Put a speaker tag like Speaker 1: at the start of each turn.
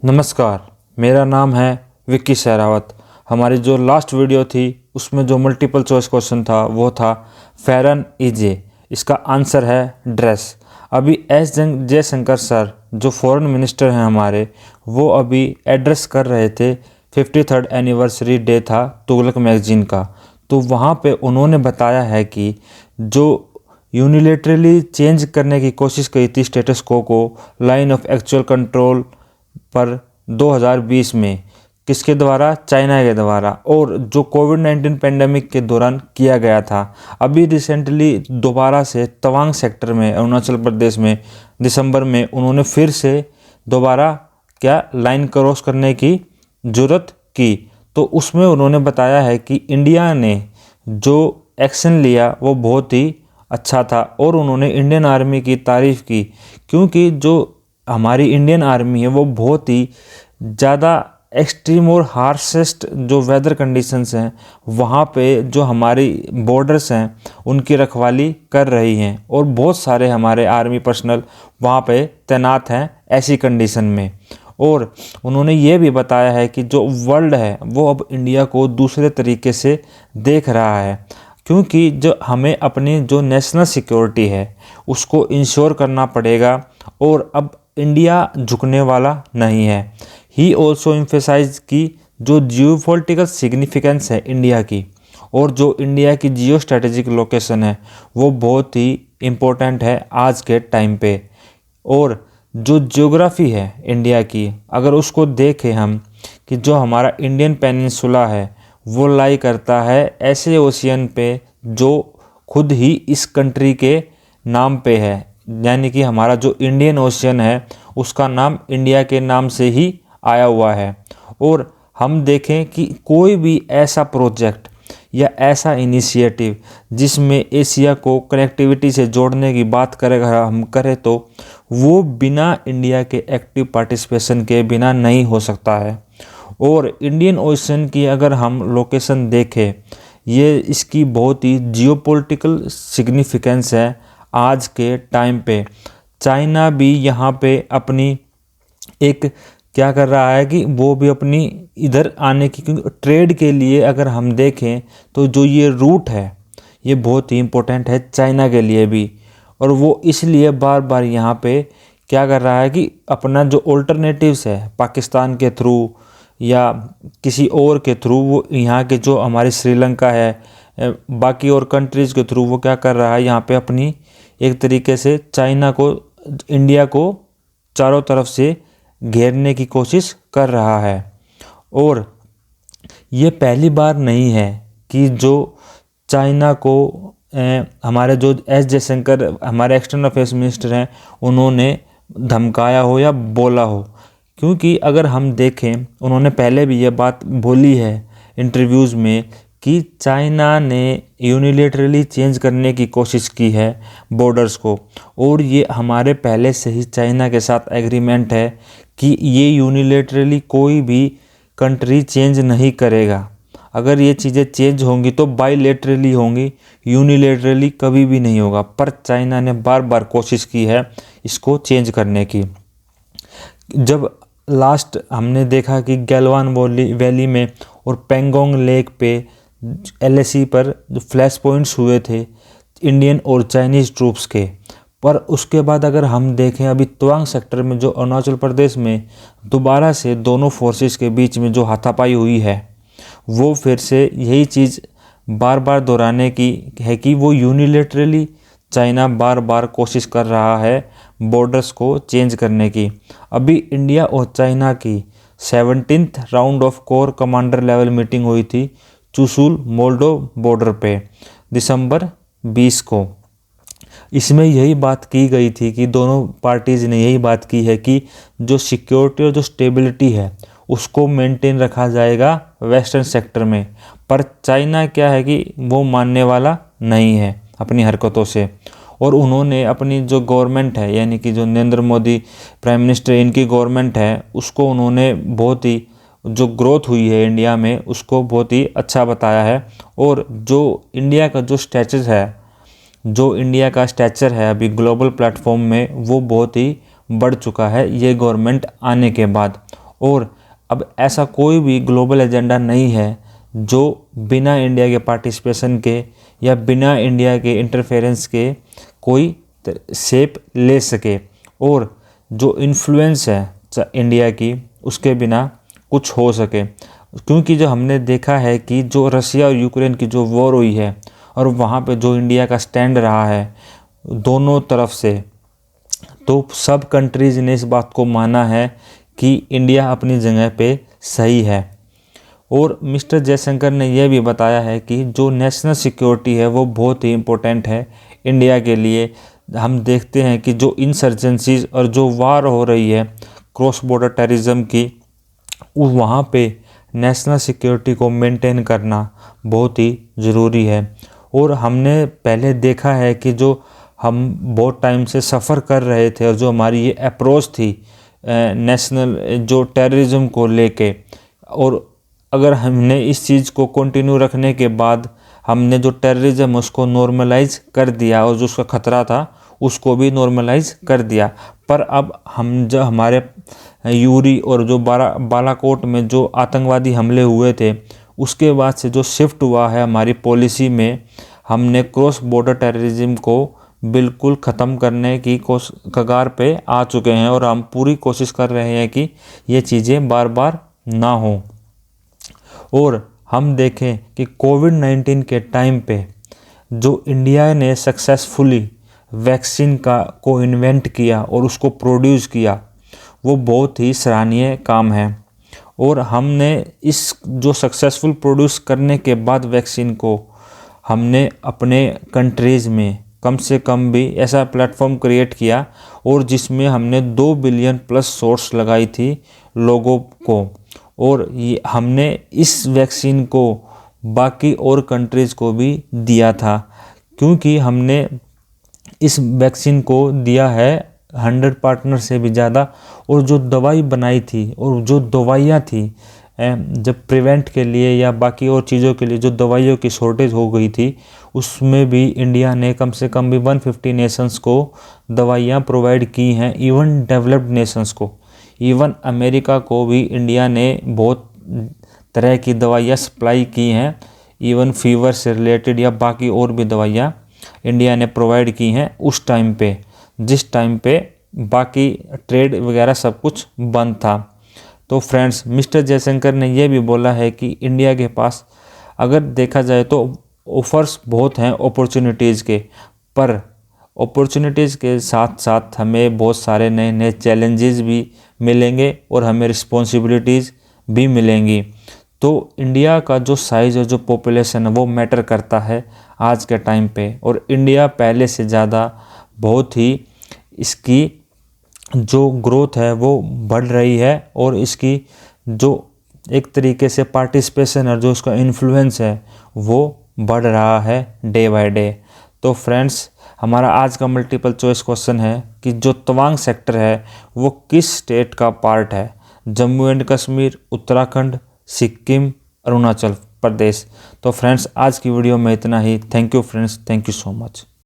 Speaker 1: नमस्कार, मेरा नाम है विक्की सहरावत। हमारी जो लास्ट वीडियो थी उसमें जो मल्टीपल चॉइस क्वेश्चन था वो था फेरन ईजे। इसका आंसर है ड्रेस। अभी एस जयशंकर सर जो फॉरेन मिनिस्टर हैं हमारे, वो अभी एड्रेस कर रहे थे। 53rd एनिवर्सरी डे था तुगलक मैगजीन का। तो वहाँ पे उन्होंने बताया है कि जो यूनिलेटरली चेंज करने की कोशिश की थी स्टेटस को लाइन ऑफ एक्चुअल कंट्रोल पर 2020 में, किसके द्वारा? चाइना के द्वारा। और जो कोविड-19 पेंडेमिक के दौरान किया गया था। अभी रिसेंटली दोबारा से तवांग सेक्टर में अरुणाचल प्रदेश में दिसंबर में उन्होंने फिर से दोबारा लाइन क्रॉस करने की जुर्रत की। तो उसमें उन्होंने बताया है कि इंडिया ने जो एक्शन लिया वो बहुत ही अच्छा था। और उन्होंने इंडियन आर्मी की तारीफ़ की, क्योंकि जो हमारी इंडियन आर्मी है वो बहुत ही ज़्यादा एक्सट्रीम और हार्शेस्ट जो वेदर कंडीशंस हैं वहाँ पे जो हमारी बॉर्डर्स हैं उनकी रखवाली कर रही हैं। और बहुत सारे हमारे आर्मी पर्सनल वहाँ पे तैनात हैं ऐसी कंडीशन में। और उन्होंने ये भी बताया है कि जो वर्ल्ड है वो अब इंडिया को दूसरे तरीके से देख रहा है, क्योंकि जो हमें अपनी जो नेशनल सिक्योरिटी है उसको इंश्योर करना पड़ेगा। और अब इंडिया झुकने वाला नहीं है। ही ऑल्सो एम्फेसाइज की जो जियोपॉलिटिकल सिग्निफिकेंस है इंडिया की, और जो इंडिया की जियो स्ट्रेटेजिक लोकेशन है वो बहुत ही इम्पोर्टेंट है आज के टाइम पे। और जो ज्योग्राफी है इंडिया की, अगर उसको देखें हम कि जो हमारा इंडियन पेनिनसुला है वो लाई करता है ऐसे ओशियन पे जो खुद ही इस कंट्री के नाम पे है। यानी कि हमारा जो इंडियन ओशियन है उसका नाम इंडिया के नाम से ही आया हुआ है। और हम देखें कि कोई भी ऐसा प्रोजेक्ट या ऐसा इनिशिएटिव जिसमें एशिया को कनेक्टिविटी से जोड़ने की बात करें तो वो बिना इंडिया के एक्टिव पार्टिसिपेशन के बिना नहीं हो सकता है। और इंडियन ओशन की अगर हम लोकेशन देखें, ये इसकी बहुत ही जियोपॉलिटिकल सिग्निफिकेंस है आज के टाइम पे। चाइना भी यहाँ पे अपनी एक क्या कर रहा है कि वो भी अपनी इधर आने की, क्योंकि ट्रेड के लिए अगर हम देखें तो जो ये रूट है ये बहुत ही इम्पोर्टेंट है चाइना के लिए भी। और वो इसलिए बार बार यहाँ पे क्या कर रहा है कि अपना जो ऑल्टरनेटिव्स है पाकिस्तान के थ्रू या किसी और के थ्रू, वो यहाँ के जो हमारी श्रीलंका है बाकी और कंट्रीज़ के थ्रू वो क्या कर रहा है यहाँ पे अपनी एक तरीके से चाइना को, इंडिया को चारों तरफ से घेरने की कोशिश कर रहा है। और ये पहली बार नहीं है कि जो चाइना को हमारे जो एस जयशंकर हमारे एक्सटर्नल अफेयर्स मिनिस्टर हैं उन्होंने धमकाया हो या बोला हो। क्योंकि अगर हम देखें उन्होंने पहले भी ये बात बोली है इंटरव्यूज़ में कि चाइना ने यूनिलेटरली चेंज करने की कोशिश की है बॉर्डर्स को। और ये हमारे पहले से ही चाइना के साथ एग्रीमेंट है कि ये यूनिलेटरली कोई भी कंट्री चेंज नहीं करेगा। अगर ये चीज़ें चेंज होंगी तो बाईलेटरली होंगी, यूनिलेटरली कभी भी नहीं होगा। पर चाइना ने बार बार कोशिश की है इसको चेंज करने की। जब लास्ट हमने देखा कि गैलवान वैली में और पेंगोंग लेक पे LAC पर जो फ्लैश पॉइंट्स हुए थे इंडियन और चाइनीज़ ट्रूप्स के, पर उसके बाद अगर हम देखें अभी तवांग सेक्टर में जो अरुणाचल प्रदेश में दोबारा से दोनों फोर्सेस के बीच में जो हाथापाई हुई है वो फिर से यही चीज़ बार बार दोहराने की है कि वो यूनिलेटरली चाइना बार बार कोशिश कर रहा है बॉर्डर्स को चेंज करने की। अभी इंडिया और चाइना की 17th round of core commander level meeting हुई थी चुशुल मोल्डो बॉर्डर पे दिसंबर 20 को। इसमें यही बात की गई थी कि दोनों पार्टीज़ ने यही बात की है कि जो सिक्योरिटी और जो स्टेबिलिटी है उसको मेंटेन रखा जाएगा वेस्टर्न सेक्टर में। पर चाइना क्या है कि वो मानने वाला नहीं है अपनी हरकतों से। और उन्होंने अपनी जो गवर्नमेंट है यानी कि जो नरेंद्र मोदी प्राइम मिनिस्टर इनकी गवर्नमेंट है उसको उन्होंने बहुत ही जो ग्रोथ हुई है इंडिया में उसको बहुत ही अच्छा बताया है। और जो इंडिया का स्टैचर है अभी ग्लोबल प्लेटफॉर्म में वो बहुत ही बढ़ चुका है ये गवर्नमेंट आने के बाद। और अब ऐसा कोई भी ग्लोबल एजेंडा नहीं है जो बिना इंडिया के पार्टिसिपेशन के या बिना इंडिया के इंटरफेरेंस के कोई शेप ले सके, और जो इन्फ्लुएंस है इंडिया की उसके बिना कुछ हो सके। क्योंकि जो हमने देखा है कि जो रशिया और यूक्रेन की जो वॉर हुई है और वहाँ पे जो इंडिया का स्टैंड रहा है दोनों तरफ से, तो सब कंट्रीज ने इस बात को माना है कि इंडिया अपनी जगह पे सही है। और मिस्टर जयशंकर ने यह भी बताया है कि जो नेशनल सिक्योरिटी है वो बहुत ही इम्पोर्टेंट है इंडिया के लिए। हम देखते हैं कि जो इंसर्जेंसीज और जो वार हो रही है क्रॉस बॉर्डर टेररिज्म की, वहाँ पे नेशनल सिक्योरिटी को मेंटेन करना बहुत ही ज़रूरी है। और हमने पहले देखा है कि जो हम बहुत टाइम से सफ़र कर रहे थे और जो हमारी ये अप्रोच थी नेशनल जो टेररिज्म को लेके, और अगर हमने इस चीज़ को कंटिन्यू रखने के बाद हमने जो टेररिज्म उसको नॉर्मलाइज कर दिया और जो उसका ख़तरा था उसको भी नॉर्मलाइज कर दिया। पर अब हम जब हमारे यूरी और जो बालाकोट में जो आतंकवादी हमले हुए थे उसके बाद से जो शिफ्ट हुआ है हमारी पॉलिसी में, हमने क्रॉस बॉर्डर टेररिज्म को बिल्कुल ख़त्म करने की कगार पे आ चुके हैं और हम पूरी कोशिश कर रहे हैं कि ये चीज़ें बार बार ना हों। और हम देखें कि कोविड-19 के टाइम पे जो इंडिया ने सक्सेसफुली वैक्सीन को इन्वेंट किया और उसको प्रोड्यूस किया वो बहुत ही सराहनीय काम है। और हमने इस जो सक्सेसफुल प्रोड्यूस करने के बाद वैक्सीन को हमने अपने कंट्रीज़ में कम से कम भी ऐसा प्लेटफॉर्म क्रिएट किया और जिसमें हमने 2 बिलियन प्लस सोर्स लगाई थी लोगों को, और ये हमने इस वैक्सीन को बाकी और कंट्रीज़ को भी दिया था। क्योंकि हमने इस वैक्सीन को दिया है 100 पार्टनर से भी ज़्यादा, और जो दवाई बनाई थी और जो दवाइयाँ थी जब प्रिवेंट के लिए या बाकी और चीज़ों के लिए जो दवाइयों की शॉर्टेज हो गई थी उसमें भी इंडिया ने कम से कम भी 150 नेशंस को दवाइयाँ प्रोवाइड की हैं, इवन डेवलप्ड नेशंस को, इवन अमेरिका को भी इंडिया ने बहुत तरह की दवाइयाँ सप्लाई की हैं, इवन फीवर से रिलेटेड या बाकी और भी दवाइयाँ इंडिया ने प्रोवाइड की हैं उस टाइम पे जिस टाइम पे बाकी ट्रेड वगैरह सब कुछ बंद था। तो फ्रेंड्स, मिस्टर जयशंकर ने यह भी बोला है कि इंडिया के पास अगर देखा जाए तो ऑफर्स बहुत हैं अपॉर्चुनिटीज़ के, पर अपॉर्चुनिटीज़ के साथ साथ हमें बहुत सारे नए नए चैलेंजेस भी मिलेंगे और हमें रिस्पॉन्सिबिलिटीज़ भी मिलेंगी। तो इंडिया का जो साइज़ और जो पॉपुलेशन है वो मैटर करता है आज के टाइम पे, और इंडिया पहले से ज़्यादा बहुत ही इसकी जो ग्रोथ है वो बढ़ रही है और इसकी जो एक तरीके से पार्टिसिपेशन और जो उसका इन्फ्लुएंस है वो बढ़ रहा है डे बाय डे। तो फ्रेंड्स, हमारा आज का मल्टीपल चॉइस क्वेश्चन है कि जो तवांग सेक्टर है वो किस स्टेट का पार्ट है? जम्मू एंड कश्मीर, उत्तराखंड, सिक्किम, अरुणाचल प्रदेश। तो फ्रेंड्स, आज की वीडियो में इतना ही। Thank you friends, thank you so much.